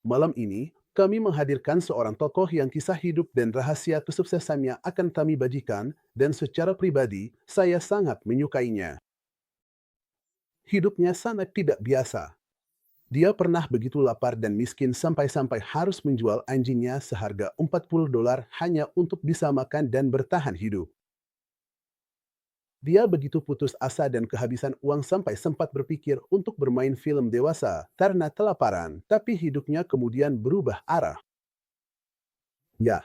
Malam ini, kami menghadirkan seorang tokoh yang kisah hidup dan rahasia kesuksesannya akan kami bagikan, dan secara pribadi, saya sangat menyukainya. Hidupnya sangat tidak biasa. Dia pernah begitu lapar dan miskin sampai-sampai harus menjual anjingnya seharga $40 hanya untuk bisa makan dan bertahan hidup. Dia begitu putus asa dan kehabisan uang sampai sempat berpikir untuk bermain film dewasa karena kelaparan, tapi hidupnya kemudian berubah arah. Ya,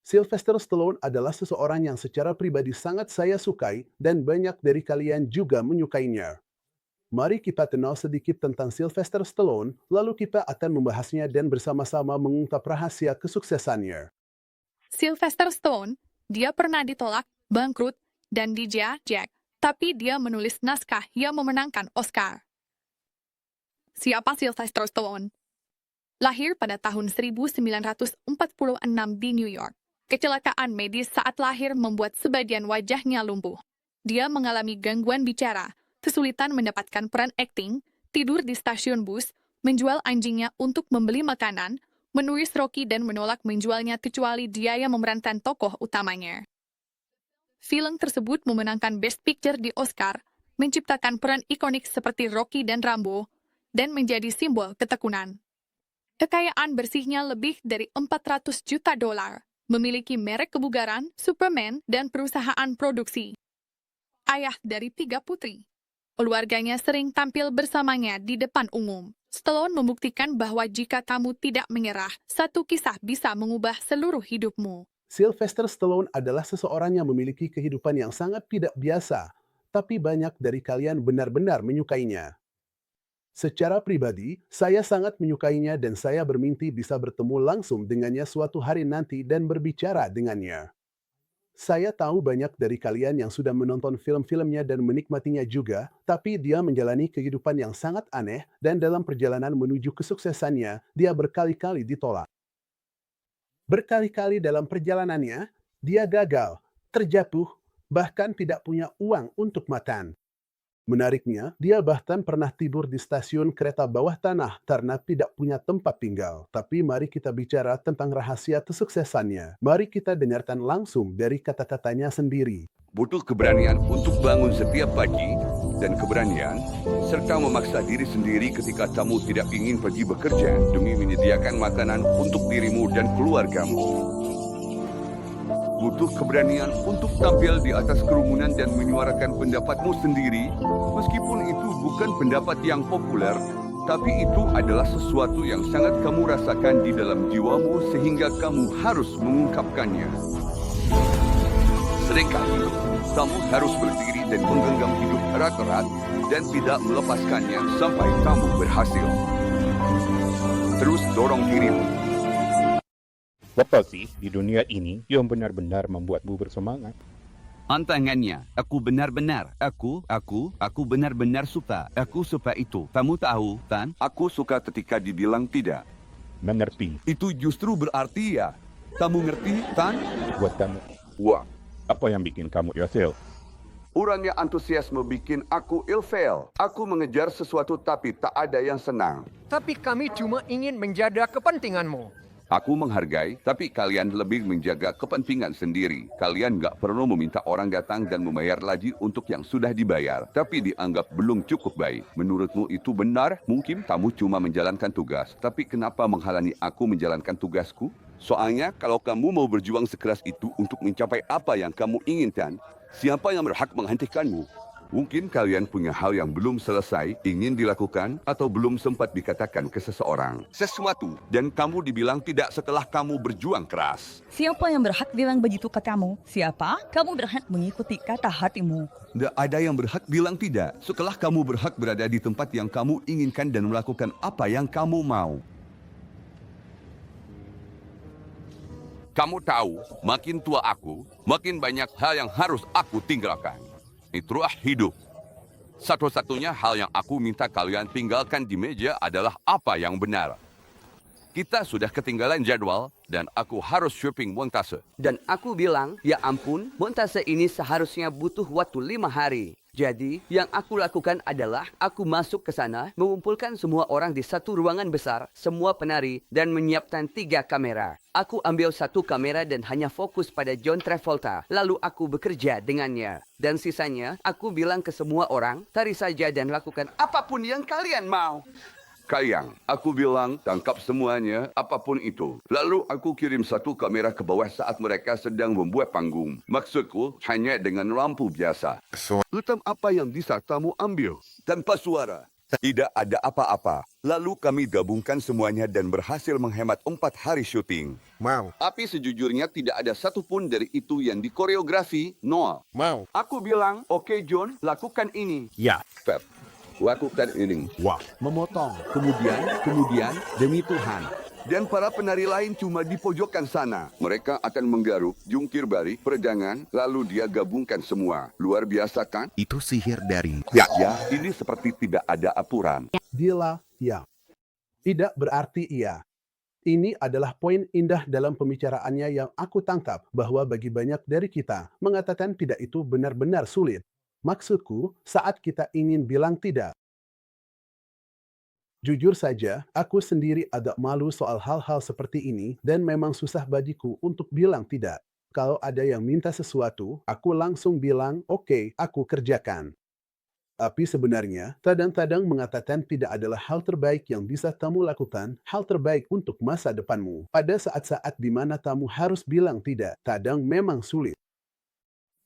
Sylvester Stallone adalah seseorang yang secara pribadi sangat saya sukai dan banyak dari kalian juga menyukainya. Mari kita kenal sedikit tentang Sylvester Stallone, lalu kita akan membahasnya dan bersama-sama mengungkap rahasia kesuksesannya. Sylvester Stallone, dia pernah ditolak, bangkrut, dan dijajak, tapi dia menulis naskah yang memenangkan Oscar. Siapa Sylvester Stallone? Lahir pada tahun 1946 di New York. Kecelakaan medis saat lahir membuat sebagian wajahnya lumpuh. Dia mengalami gangguan bicara, kesulitan mendapatkan peran akting, tidur di stasiun bus, menjual anjingnya untuk membeli makanan, menulis Rocky dan menolak menjualnya kecuali dia yang memerankan tokoh utamanya. Film tersebut memenangkan Best Picture di Oscar, menciptakan peran ikonik seperti Rocky dan Rambo, dan menjadi simbol ketekunan. Kekayaan bersihnya lebih dari $400 juta, memiliki merek kebugaran, Superman, dan perusahaan produksi. Ayah dari 3 putri. Keluarganya sering tampil bersamanya di depan umum. Stallone membuktikan bahwa jika kamu tidak menyerah, satu kisah bisa mengubah seluruh hidupmu. Sylvester Stallone adalah seseorang yang memiliki kehidupan yang sangat tidak biasa, tapi banyak dari kalian benar-benar menyukainya. Secara pribadi, saya sangat menyukainya dan saya bermimpi bisa bertemu langsung dengannya suatu hari nanti dan berbicara dengannya. Saya tahu banyak dari kalian yang sudah menonton film-filmnya dan menikmatinya juga, tapi dia menjalani kehidupan yang sangat aneh dan dalam perjalanan menuju kesuksesannya, dia berkali-kali ditolak. Berkali-kali dalam perjalanannya, dia gagal, terjatuh, bahkan tidak punya uang untuk makan. Menariknya, dia bahkan pernah tidur di stasiun kereta bawah tanah karena tidak punya tempat tinggal. Tapi mari kita bicara tentang rahasia kesuksesannya. Mari kita dengarkan langsung dari kata-katanya sendiri. Butuh keberanian untuk bangun setiap pagi dan keberanian serta memaksa diri sendiri ketika kamu tidak ingin pergi bekerja demi menyediakan makanan untuk dirimu dan keluargamu. Butuh keberanian untuk tampil di atas kerumunan dan menyuarakan pendapatmu sendiri, meskipun itu bukan pendapat yang populer, tapi itu adalah sesuatu yang sangat kamu rasakan di dalam jiwamu sehingga kamu harus mengungkapkannya. Seringkali, kamu harus berdiri dan menggenggam hidup erat-erat dan tidak melepaskannya sampai kamu berhasil. Terus dorong dirimu. Apa sih di dunia ini yang benar-benar membuatmu bersemangat? Antangannya, aku benar-benar suka. Aku suka itu. Kamu tahu, kan? Aku suka ketika dibilang tidak. Mengerti. Itu justru berarti ya. Kamu ngerti, kan? Buat kamu, Wah, apa yang bikin kamu ilfeel? orangnya antusiasme bikin aku ilfeel. Aku mengejar sesuatu tapi tak ada yang senang. Tapi kami cuma ingin menjaga kepentinganmu. Aku menghargai, tapi kalian lebih menjaga kepentingan sendiri. Kalian nggak perlu meminta orang datang dan membayar lagi untuk yang sudah dibayar, tapi dianggap belum cukup baik. Menurutmu itu benar? Mungkin kamu cuma menjalankan tugas, tapi kenapa menghalangi aku menjalankan tugasku? Soalnya kalau kamu mau berjuang sekeras itu untuk mencapai apa yang kamu inginkan, siapa yang berhak menghentikanmu? Mungkin kalian punya hal yang belum selesai, ingin dilakukan, atau belum sempat dikatakan ke seseorang. Sesuatu, dan kamu dibilang tidak setelah kamu berjuang keras. Siapa yang berhak bilang begitu ke kamu? Siapa? Kamu berhak mengikuti kata hatimu. Tidak ada yang berhak bilang tidak, setelah kamu berhak berada di tempat yang kamu inginkan dan melakukan apa yang kamu mau. Kamu tahu, makin tua aku, makin banyak hal yang harus aku tinggalkan. Itulah hidup. Satu-satunya hal yang aku minta kalian tinggalkan di meja adalah apa yang benar. Kita sudah ketinggalan jadwal dan aku harus shopping montase. Dan aku bilang, ya ampun, montase ini seharusnya butuh waktu 5 hari. Jadi, yang aku lakukan adalah aku masuk ke sana, mengumpulkan semua orang di satu ruangan besar, semua penari, dan menyiapkan 3 kamera. Aku ambil 1 kamera dan hanya fokus pada John Travolta, lalu aku bekerja dengannya. Dan sisanya, aku bilang ke semua orang, tari saja dan lakukan apapun yang kalian mau. Kayang, aku bilang tangkap semuanya, apapun itu. Lalu aku kirim 1 kamera ke bawah saat mereka sedang membuat panggung. Maksudku, hanya dengan lampu biasa. Hitam apa yang bisa kamu ambil? Tanpa suara. Tidak ada apa-apa. Lalu kami gabungkan semuanya dan berhasil menghemat 4 hari syuting. Mau. Tapi sejujurnya tidak ada satupun dari itu yang dikoreografi, nol. Mau. Aku bilang, oke John, lakukan ini. Ya. Pep, lakukan ini. Wah. Memotong, kemudian, demi Tuhan. Dan para penari lain cuma di pojokan sana. Mereka akan menggaruk, jungkir balik, peregangan, lalu dia gabungkan semua. Luar biasa kan? Itu sihir dari... Ya, ini seperti tidak ada aturan. Dialah ya. Tidak berarti iya. Ini adalah poin indah dalam pembicaraannya yang aku tangkap bahwa bagi banyak dari kita, mengatakan tidak itu benar-benar sulit. Maksudku, saat kita ingin bilang tidak. Jujur saja, aku sendiri agak malu soal hal-hal seperti ini dan memang susah bagiku untuk bilang tidak. Kalau ada yang minta sesuatu, aku langsung bilang, oke, aku kerjakan. Tapi sebenarnya, kadang-kadang mengatakan tidak adalah hal terbaik yang bisa kamu lakukan, hal terbaik untuk masa depanmu. Pada saat-saat di mana kamu harus bilang tidak, kadang memang sulit.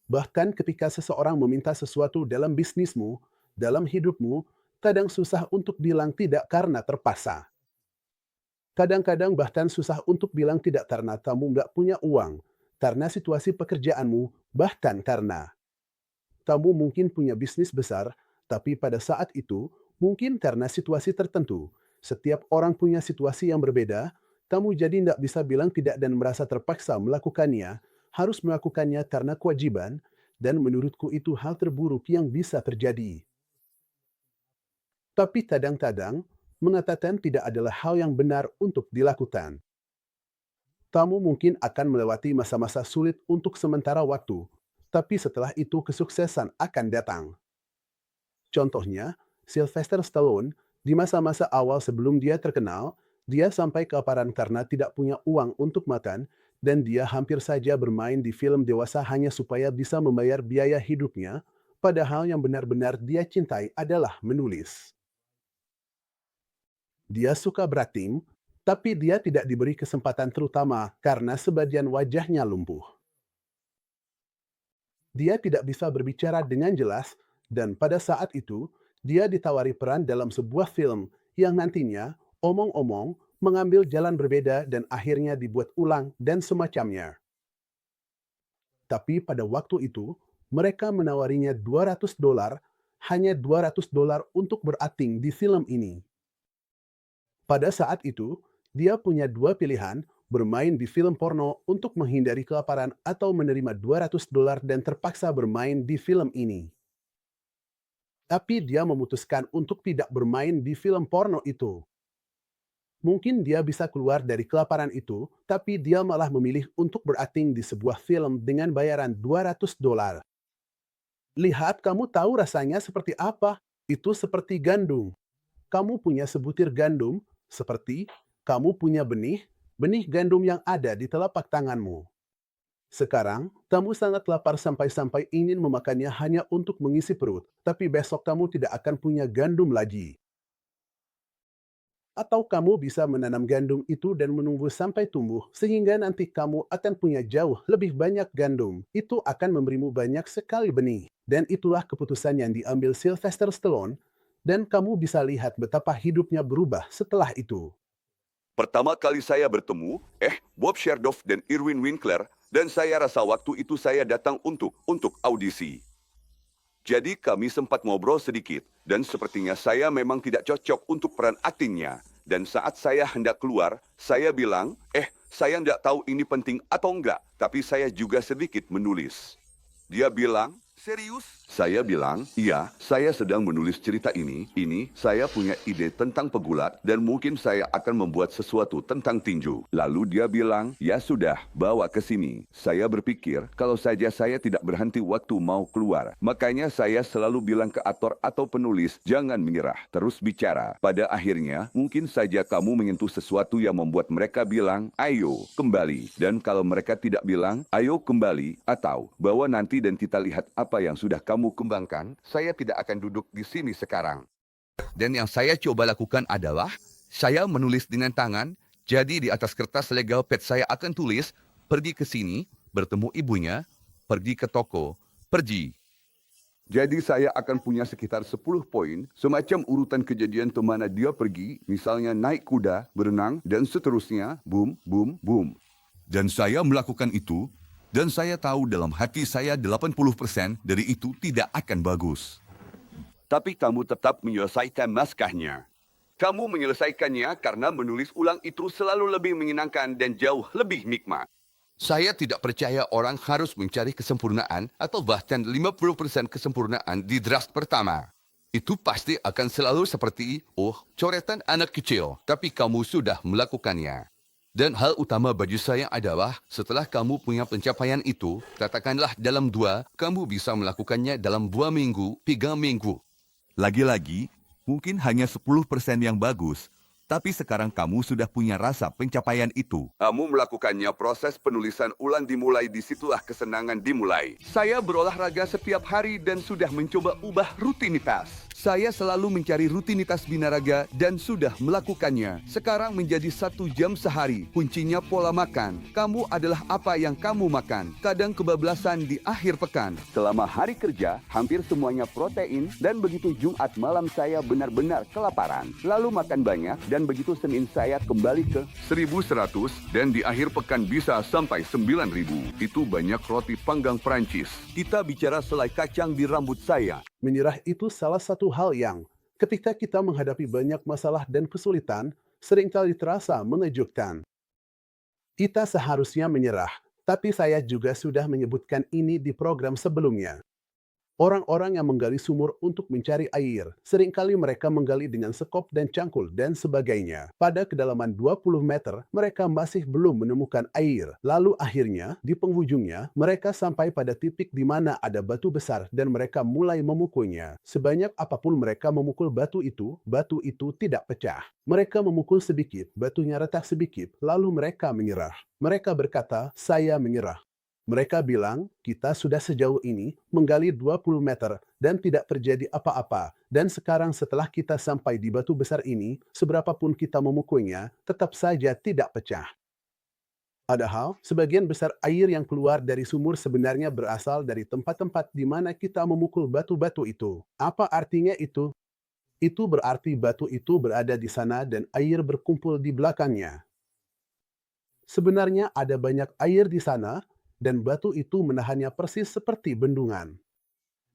Bahkan ketika seseorang meminta sesuatu dalam bisnismu, dalam hidupmu, kadang susah untuk bilang tidak karena terpaksa. Kadang-kadang bahkan susah untuk bilang tidak karena kamu nggak punya uang, karena situasi pekerjaanmu, bahkan karena kamu mungkin punya bisnis besar, tapi pada saat itu, mungkin karena situasi tertentu, setiap orang punya situasi yang berbeda, kamu jadi nggak bisa bilang tidak dan merasa terpaksa melakukannya, harus melakukannya karena kewajiban, dan menurutku itu hal terburuk yang bisa terjadi. Tapi kadang-kadang, mengatakan tidak adalah hal yang benar untuk dilakukan. Kamu mungkin akan melewati masa-masa sulit untuk sementara waktu, tapi setelah itu kesuksesan akan datang. Contohnya, Sylvester Stallone, di masa-masa awal sebelum dia terkenal, dia sampai kelaparan karena tidak punya uang untuk makan, dan dia hampir saja bermain di film dewasa hanya supaya bisa membayar biaya hidupnya, padahal yang benar-benar dia cintai adalah menulis. Dia suka berakting, tapi dia tidak diberi kesempatan terutama karena sebagian wajahnya lumpuh. Dia tidak bisa berbicara dengan jelas, dan pada saat itu, dia ditawari peran dalam sebuah film yang nantinya, omong-omong, mengambil jalan berbeda dan akhirnya dibuat ulang dan semacamnya. Tapi pada waktu itu, mereka menawarinya $200, hanya $200 untuk berakting di film ini. Pada saat itu, dia punya 2 pilihan, bermain di film porno untuk menghindari kelaparan atau menerima $200 dan terpaksa bermain di film ini. Tapi dia memutuskan untuk tidak bermain di film porno itu. Mungkin dia bisa keluar dari kelaparan itu, tapi dia malah memilih untuk berakting di sebuah film dengan bayaran $200. Lihat, kamu tahu rasanya seperti apa? Itu seperti gandum. Kamu punya sebutir gandum, seperti kamu punya benih gandum yang ada di telapak tanganmu. Sekarang, kamu sangat lapar sampai-sampai ingin memakannya hanya untuk mengisi perut, tapi besok kamu tidak akan punya gandum lagi. Atau kamu bisa menanam gandum itu dan menunggu sampai tumbuh, sehingga nanti kamu akan punya jauh lebih banyak gandum. Itu akan memberimu banyak sekali benih. Dan itulah keputusan yang diambil Sylvester Stallone, dan kamu bisa lihat betapa hidupnya berubah setelah itu. Pertama kali saya bertemu, Bob Geldof dan Irwin Winkler, dan saya rasa waktu itu saya datang untuk audisi. Jadi kami sempat ngobrol sedikit, dan sepertinya saya memang tidak cocok untuk peran aktingnya. Dan saat saya hendak keluar, saya bilang, saya tidak tahu ini penting atau enggak, tapi saya juga sedikit menulis. Dia bilang, Serius? Saya bilang, iya, saya sedang menulis cerita ini. Saya punya ide tentang pegulat dan mungkin saya akan membuat sesuatu tentang tinju. Lalu dia bilang, ya sudah, bawa ke sini. Saya berpikir, kalau saja saya tidak berhenti waktu mau keluar. Makanya saya selalu bilang ke aktor atau penulis, jangan menyerah, terus bicara. Pada akhirnya, mungkin saja kamu menyentuh sesuatu yang membuat mereka bilang, ayo, kembali. Dan kalau mereka tidak bilang, ayo kembali, atau bawa nanti dan kita lihat apa yang sudah kamu kembangkan, saya tidak akan duduk di sini sekarang. Dan yang saya coba lakukan adalah, saya menulis dengan tangan, jadi di atas kertas legal pad saya akan tulis, pergi ke sini, bertemu ibunya, pergi ke toko, pergi. Jadi saya akan punya sekitar 10 poin, semacam urutan kejadian ke mana dia pergi, misalnya naik kuda, berenang, dan seterusnya, boom, boom, boom. Dan saya melakukan itu, dan saya tahu dalam hati saya 80% dari itu tidak akan bagus. Tapi kamu tetap menyelesaikan naskahnya. Kamu menyelesaikannya karena menulis ulang itu selalu lebih menyenangkan dan jauh lebih nikmat. Saya tidak percaya orang harus mencari kesempurnaan atau bahkan 50% kesempurnaan di draft pertama. Itu pasti akan selalu seperti, coretan anak kecil, tapi kamu sudah melakukannya. Dan hal utama bagi saya adalah setelah kamu punya pencapaian itu, katakanlah dalam 2, kamu bisa melakukannya dalam 2 minggu, 3 minggu. Lagi-lagi, mungkin hanya 10% yang bagus, tapi sekarang kamu sudah punya rasa pencapaian itu. Kamu melakukannya, proses penulisan ulang dimulai, disitulah kesenangan dimulai. Saya berolahraga setiap hari dan sudah mencoba ubah rutinitas. Saya selalu mencari rutinitas binaraga dan sudah melakukannya. Sekarang menjadi 1 jam sehari. Kuncinya pola makan. Kamu adalah apa yang kamu makan. Kadang kebablasan di akhir pekan. Selama hari kerja, hampir semuanya protein dan begitu Jumat malam saya benar-benar kelaparan. Lalu makan banyak dan begitu Senin saya kembali ke 1100 dan di akhir pekan bisa sampai 9000. Itu banyak roti panggang Prancis. Kita bicara selai kacang di rambut saya. Menyerah itu salah satu hal yang, ketika kita menghadapi banyak masalah dan kesulitan, seringkali terasa mengejutkan. Kita seharusnya menyerah, tapi saya juga sudah menyebutkan ini di program sebelumnya. Orang-orang yang menggali sumur untuk mencari air, seringkali mereka menggali dengan sekop dan cangkul dan sebagainya. Pada kedalaman 20 meter, mereka masih belum menemukan air. Lalu akhirnya, di penghujungnya, mereka sampai pada titik di mana ada batu besar dan mereka mulai memukulnya. Sebanyak apapun mereka memukul batu itu tidak pecah. Mereka memukul sedikit, batunya retak sedikit, lalu mereka menyerah. Mereka berkata, saya menyerah. Mereka bilang, kita sudah sejauh ini menggali 20 meter dan tidak terjadi apa-apa. Dan sekarang setelah kita sampai di batu besar ini, seberapapun kita memukulnya, tetap saja tidak pecah. Padahal, sebagian besar air yang keluar dari sumur sebenarnya berasal dari tempat-tempat di mana kita memukul batu-batu itu. Apa artinya itu? Itu berarti batu itu berada di sana dan air berkumpul di belakangnya. Sebenarnya ada banyak air di sana, dan batu itu menahannya persis seperti bendungan.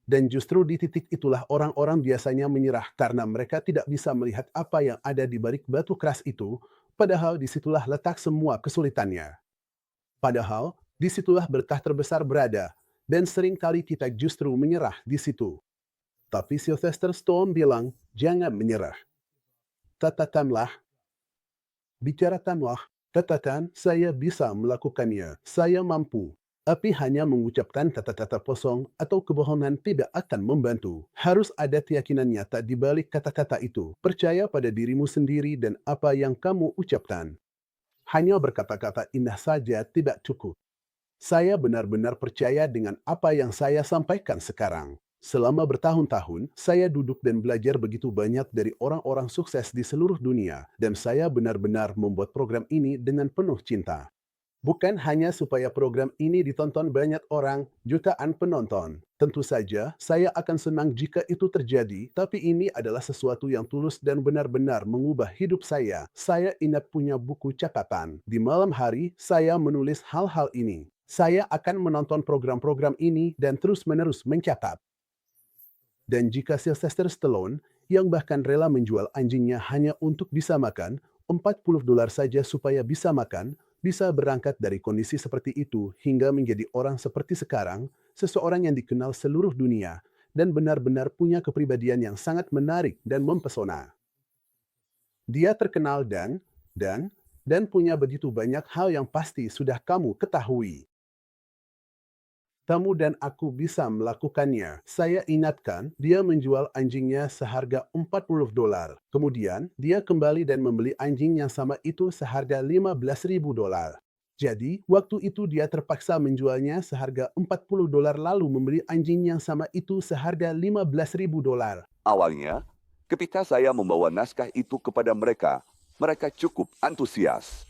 Dan justru di titik itulah orang-orang biasanya menyerah karena mereka tidak bisa melihat apa yang ada di balik batu keras itu, padahal disitulah letak semua kesulitannya. Padahal disitulah berkah terbesar berada, dan seringkali kita justru menyerah di situ. Tapi Sylvester Stallone bilang, jangan menyerah. Katakanlah, bicarakanlah, katakan, saya bisa melakukannya, saya mampu. Tapi hanya mengucapkan kata-kata kosong atau kebohongan tidak akan membantu. Harus ada keyakinan nyata di balik kata-kata itu. Percaya pada dirimu sendiri dan apa yang kamu ucapkan. Hanya berkata-kata indah saja tidak cukup. Saya benar-benar percaya dengan apa yang saya sampaikan sekarang. Selama bertahun-tahun, saya duduk dan belajar begitu banyak dari orang-orang sukses di seluruh dunia. Dan saya benar-benar membuat program ini dengan penuh cinta. Bukan hanya supaya program ini ditonton banyak orang, jutaan penonton. Tentu saja, saya akan senang jika itu terjadi, tapi ini adalah sesuatu yang tulus dan benar-benar mengubah hidup saya. Saya ingat punya buku catatan. Di malam hari, saya menulis hal-hal ini. Saya akan menonton program-program ini dan terus-menerus mencatat. Dan jika Sylvester Stallone, yang bahkan rela menjual anjingnya hanya untuk bisa makan, $40 saja supaya bisa makan, bisa berangkat dari kondisi seperti itu hingga menjadi orang seperti sekarang, seseorang yang dikenal seluruh dunia dan benar-benar punya kepribadian yang sangat menarik dan mempesona. Dia terkenal dan punya begitu banyak hal yang pasti sudah kamu ketahui. Kamu dan aku bisa melakukannya. Saya ingatkan, dia menjual anjingnya seharga $40. Kemudian, dia kembali dan membeli anjing yang sama itu seharga $15.000. Jadi, waktu itu dia terpaksa menjualnya seharga $40 lalu membeli anjing yang sama itu seharga $15.000. Awalnya, ketika saya membawa naskah itu kepada mereka, mereka cukup antusias.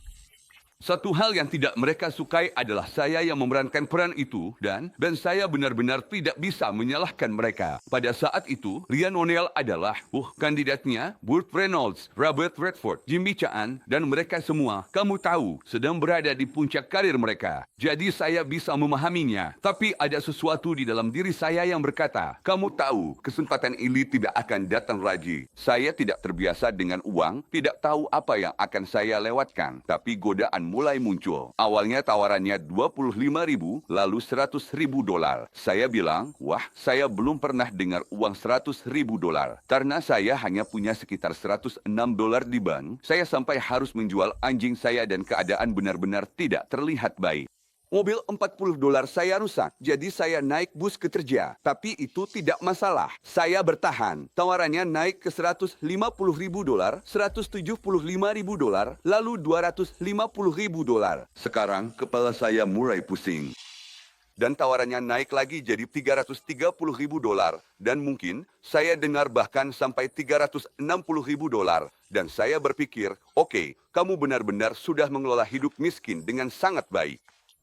Satu hal yang tidak mereka sukai adalah saya yang memerankan peran itu dan saya benar-benar tidak bisa menyalahkan mereka. Pada saat itu, Ryan O'Neal adalah kandidatnya, Burt Reynolds, Robert Redford, Jimmy Chaan, dan mereka semua, kamu tahu, sedang berada di puncak karir mereka. Jadi saya bisa memahaminya. Tapi ada sesuatu di dalam diri saya yang berkata, kamu tahu, kesempatan ini tidak akan datang lagi. Saya tidak terbiasa dengan uang, tidak tahu apa yang akan saya lewatkan. Tapi godaan mulai muncul. Awalnya tawarannya $25.000, lalu $100.000. Saya bilang, wah, saya belum pernah dengar uang $100.000. Karena saya hanya punya sekitar $106 di bank, saya sampai harus menjual anjing saya dan keadaan benar-benar tidak terlihat baik. Mobil $40 saya rusak, jadi saya naik bus ke kerja. Tapi itu tidak masalah. Saya bertahan. Tawarannya naik ke $150.000, $175.000, lalu $250.000. Sekarang kepala saya mulai pusing. Dan tawarannya naik lagi jadi $330.000 dan mungkin saya dengar bahkan sampai $360.000 dan saya berpikir, oke, kamu benar-benar sudah mengelola hidup miskin dengan sangat baik.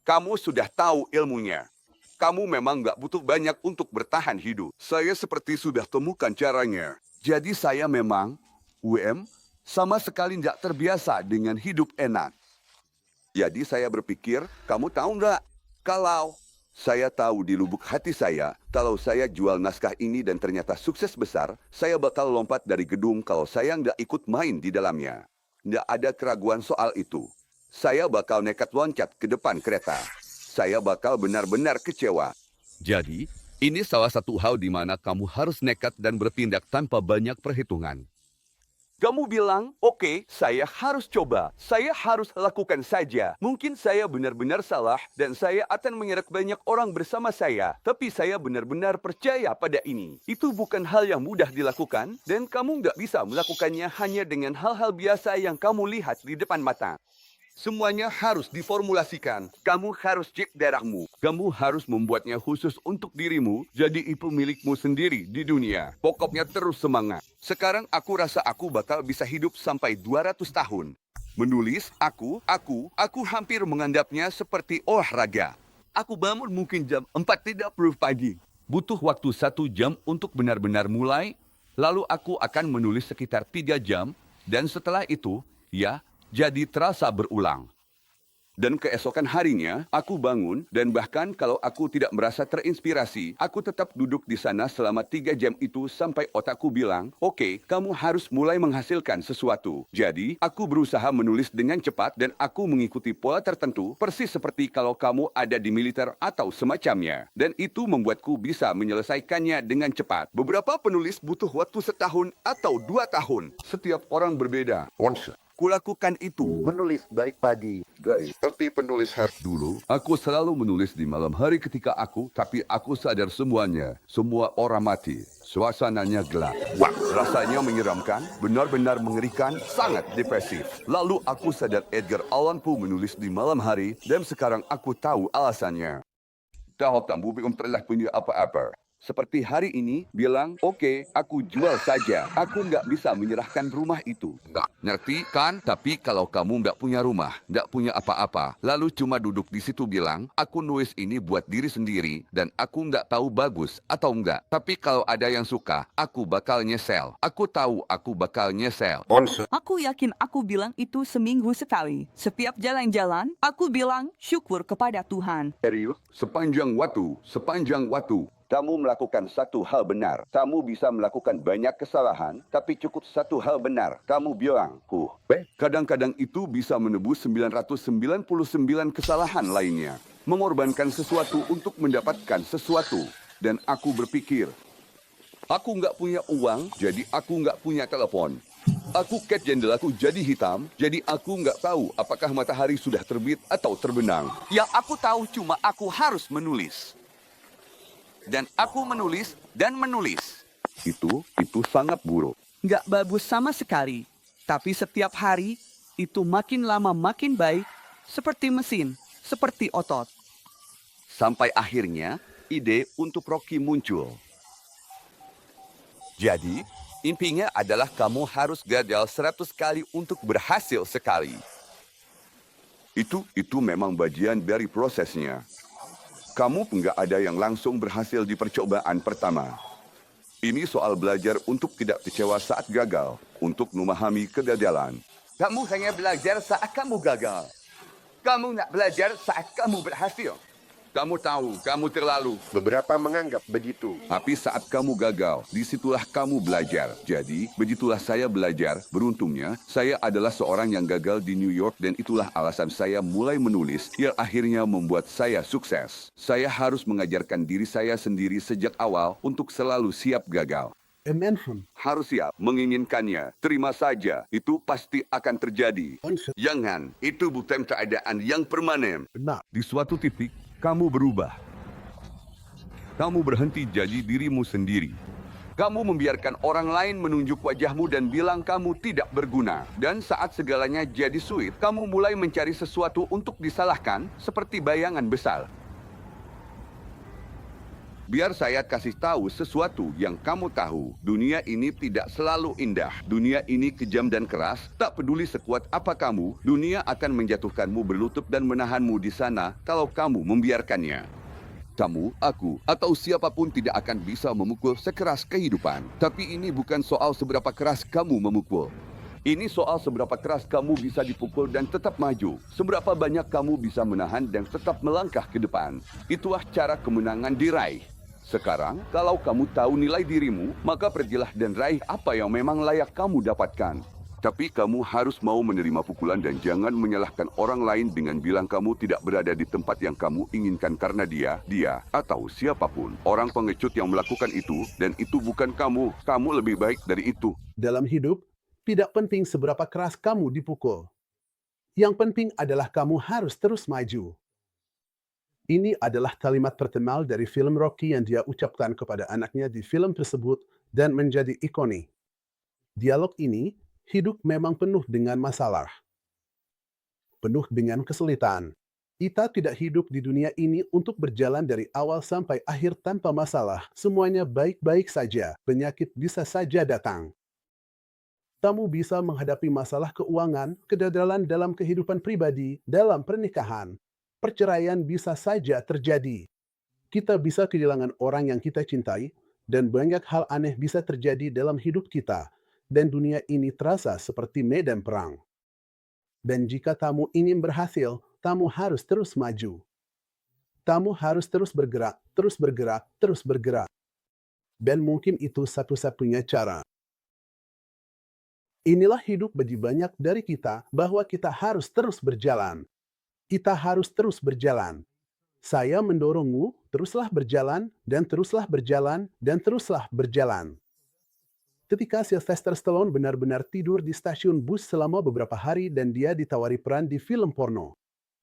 Kamu sudah tahu ilmunya. Kamu memang nggak butuh banyak untuk bertahan hidup. Saya seperti sudah temukan caranya. Jadi saya memang, sama sekali nggak terbiasa dengan hidup enak. Jadi saya berpikir, kamu tahu nggak? Kalau saya tahu di lubuk hati saya, kalau saya jual naskah ini dan ternyata sukses besar, saya bakal lompat dari gedung kalau saya nggak ikut main di dalamnya. Nggak ada keraguan soal itu. Saya bakal nekat loncat ke depan kereta. Saya bakal benar-benar kecewa. Jadi, ini salah satu hal di mana kamu harus nekat dan bertindak tanpa banyak perhitungan. Kamu bilang, oke, saya harus coba. Saya harus lakukan saja. Mungkin saya benar-benar salah dan saya akan menyeret banyak orang bersama saya. Tapi saya benar-benar percaya pada ini. Itu bukan hal yang mudah dilakukan dan kamu nggak bisa melakukannya hanya dengan hal-hal biasa yang kamu lihat di depan mata. Semuanya harus diformulasikan. Kamu harus cek darahmu. Kamu harus membuatnya khusus untuk dirimu, jadi itu milikmu sendiri di dunia. Pokoknya terus semangat. Sekarang aku rasa aku bakal bisa hidup sampai 200 tahun. Menulis, aku hampir menganggapnya seperti olahraga. Aku bangun mungkin jam 4.30 pagi. Butuh waktu 1 jam untuk benar-benar mulai, lalu aku akan menulis sekitar 3 jam, dan setelah itu, jadi terasa berulang. Dan keesokan harinya, aku bangun dan bahkan kalau aku tidak merasa terinspirasi, aku tetap duduk di sana selama 3 jam itu sampai otakku bilang, oke, kamu harus mulai menghasilkan sesuatu. Jadi, aku berusaha menulis dengan cepat dan aku mengikuti pola tertentu, persis seperti kalau kamu ada di militer atau semacamnya. Dan itu membuatku bisa menyelesaikannya dengan cepat. Beberapa penulis butuh waktu 1 tahun atau 2 tahun. Setiap orang berbeda. Kulakukan itu. Menulis baik pagi, guys. Tapi penulis harus dulu. Aku selalu menulis di malam hari ketika tapi aku sadar semuanya. Semua orang mati. Suasananya gelap. Wah, rasanya menyeramkan, benar-benar mengerikan, sangat depresif. Lalu aku sadar Edgar Allan Poe menulis di malam hari dan sekarang aku tahu alasannya. Tahu tamu belum pernah punya apa-apa. Seperti hari ini, bilang, oke, aku jual saja. Aku nggak bisa menyerahkan rumah itu. Nggak, ngerti kan? Tapi kalau kamu nggak punya rumah, nggak punya apa-apa, lalu cuma duduk di situ bilang, aku nulis ini buat diri sendiri, dan aku nggak tahu bagus atau nggak. Tapi kalau ada yang suka, aku bakal nyesel. Aku tahu aku bakal nyesel. Aku yakin aku bilang itu seminggu sekali. Setiap jalan-jalan, aku bilang syukur kepada Tuhan. Serius? Sepanjang waktu. Kamu melakukan satu hal benar. Kamu bisa melakukan banyak kesalahan, tapi cukup satu hal benar. Kamu bilang, kadang-kadang itu bisa menebus 999 kesalahan lainnya. Mengorbankan sesuatu untuk mendapatkan sesuatu. Dan aku berpikir, aku nggak punya uang, jadi aku nggak punya telepon. Aku cat jendelaku jadi hitam, jadi aku nggak tahu apakah matahari sudah terbit atau terbenam. Yang aku tahu cuma aku harus menulis. Dan aku menulis dan menulis. Itu sangat buruk. Nggak bagus sama sekali. Tapi setiap hari, itu makin lama makin baik. Seperti mesin, seperti otot. Sampai akhirnya, ide untuk Rocky muncul. Jadi, intinya adalah kamu harus gagal 100 kali untuk berhasil sekali. Itu memang bagian dari prosesnya. Kamu nggak ada yang langsung berhasil di percobaan pertama. Ini soal belajar untuk tidak kecewa saat gagal, untuk memahami kegagalan. Kamu hanya belajar saat kamu gagal. Kamu nggak belajar saat kamu berhasil. Kamu tahu, kamu terlalu. Beberapa menganggap begitu. Tapi saat kamu gagal, disitulah kamu belajar. Jadi, begitulah saya belajar. Beruntungnya, saya adalah seorang yang gagal di New York dan itulah alasan saya mulai menulis yang akhirnya membuat saya sukses. Saya harus mengajarkan diri saya sendiri sejak awal untuk selalu siap gagal. Amen. Harus siap menginginkannya. Terima saja, itu pasti akan terjadi. Jangan, itu bukan keadaan yang permanen. Benar. Di suatu titik, kamu berubah. Kamu berhenti jadi dirimu sendiri. Kamu membiarkan orang lain menunjuk wajahmu dan bilang kamu tidak berguna. Dan saat segalanya jadi sulit, kamu mulai mencari sesuatu untuk disalahkan, seperti bayangan besar. Biar saya kasih tahu sesuatu yang kamu tahu. Dunia ini tidak selalu indah. Dunia ini kejam dan keras. Tak peduli sekuat apa kamu, dunia akan menjatuhkanmu berlutut dan menahanmu di sana kalau kamu membiarkannya. Kamu, aku, atau siapapun tidak akan bisa memukul sekeras kehidupan. Tapi ini bukan soal seberapa keras kamu memukul. Ini soal seberapa keras kamu bisa dipukul dan tetap maju. Seberapa banyak kamu bisa menahan dan tetap melangkah ke depan. Itulah cara kemenangan diraih. Sekarang, kalau kamu tahu nilai dirimu, maka pergilah dan raih apa yang memang layak kamu dapatkan. Tapi kamu harus mau menerima pukulan dan jangan menyalahkan orang lain dengan bilang kamu tidak berada di tempat yang kamu inginkan karena dia, atau siapapun. Orang pengecut yang melakukan itu, dan itu bukan kamu. Kamu lebih baik dari itu. Dalam hidup, tidak penting seberapa keras kamu dipukul. Yang penting adalah kamu harus terus maju. Ini adalah kalimat terkenal dari film Rocky yang dia ucapkan kepada anaknya di film tersebut dan menjadi ikonik. Dialog ini, hidup memang penuh dengan masalah. Penuh dengan kesulitan. Kita tidak hidup di dunia ini untuk berjalan dari awal sampai akhir tanpa masalah. Semuanya baik-baik saja. Penyakit bisa saja datang. Kamu bisa menghadapi masalah keuangan, kegagalan dalam kehidupan pribadi, dalam pernikahan. Perceraian bisa saja terjadi. Kita bisa kehilangan orang yang kita cintai, dan banyak hal aneh bisa terjadi dalam hidup kita. Dan dunia ini terasa seperti medan perang. Dan jika kamu ingin berhasil, kamu harus terus maju. Kamu harus terus bergerak, terus bergerak, terus bergerak. Dan mungkin itu satu-satunya cara. Inilah hidup bagi banyak dari kita, bahwa kita harus terus berjalan. Kita harus terus berjalan. Saya mendorongmu, teruslah berjalan, dan teruslah berjalan, dan teruslah berjalan. Ketika Sylvester Stallone benar-benar tidur di stasiun bus selama beberapa hari dan dia ditawari peran di film porno.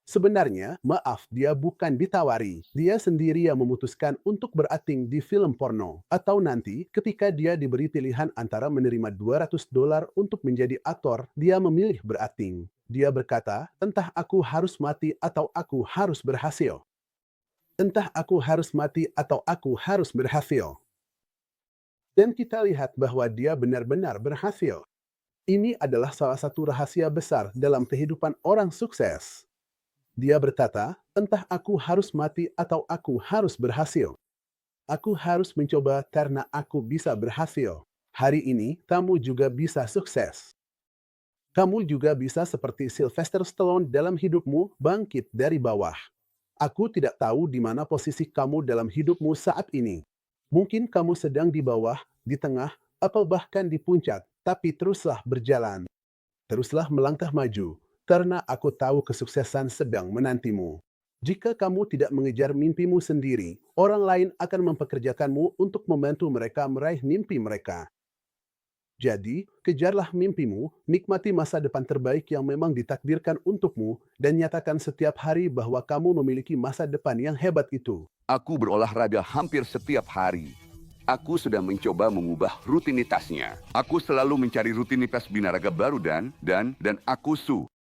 Sebenarnya, maaf, dia bukan ditawari. Dia sendiri yang memutuskan untuk berakting di film porno. Atau nanti, ketika dia diberi pilihan antara menerima $200 untuk menjadi aktor, dia memilih berakting. Dia berkata, entah aku harus mati atau aku harus berhasil. Entah aku harus mati atau aku harus berhasil. Dan kita lihat bahwa dia benar-benar berhasil. Ini adalah salah satu rahasia besar dalam kehidupan orang sukses. Dia berkata, entah aku harus mati atau aku harus berhasil. Aku harus mencoba karena aku bisa berhasil. Hari ini, kamu juga bisa sukses. Kamu juga bisa seperti Sylvester Stallone dalam hidupmu, bangkit dari bawah. Aku tidak tahu di mana posisi kamu dalam hidupmu saat ini. Mungkin kamu sedang di bawah, di tengah, atau bahkan di puncak, tapi teruslah berjalan. Teruslah melangkah maju, karena aku tahu kesuksesan sedang menantimu. Jika kamu tidak mengejar mimpimu sendiri, orang lain akan mempekerjakanmu untuk membantu mereka meraih mimpi mereka. Jadi, kejarlah mimpimu, nikmati masa depan terbaik yang memang ditakdirkan untukmu, dan nyatakan setiap hari bahwa kamu memiliki masa depan yang hebat itu. Aku berolahraga hampir setiap hari. Aku sudah mencoba mengubah rutinitasnya. Aku selalu mencari rutinitas binaraga baru dan aku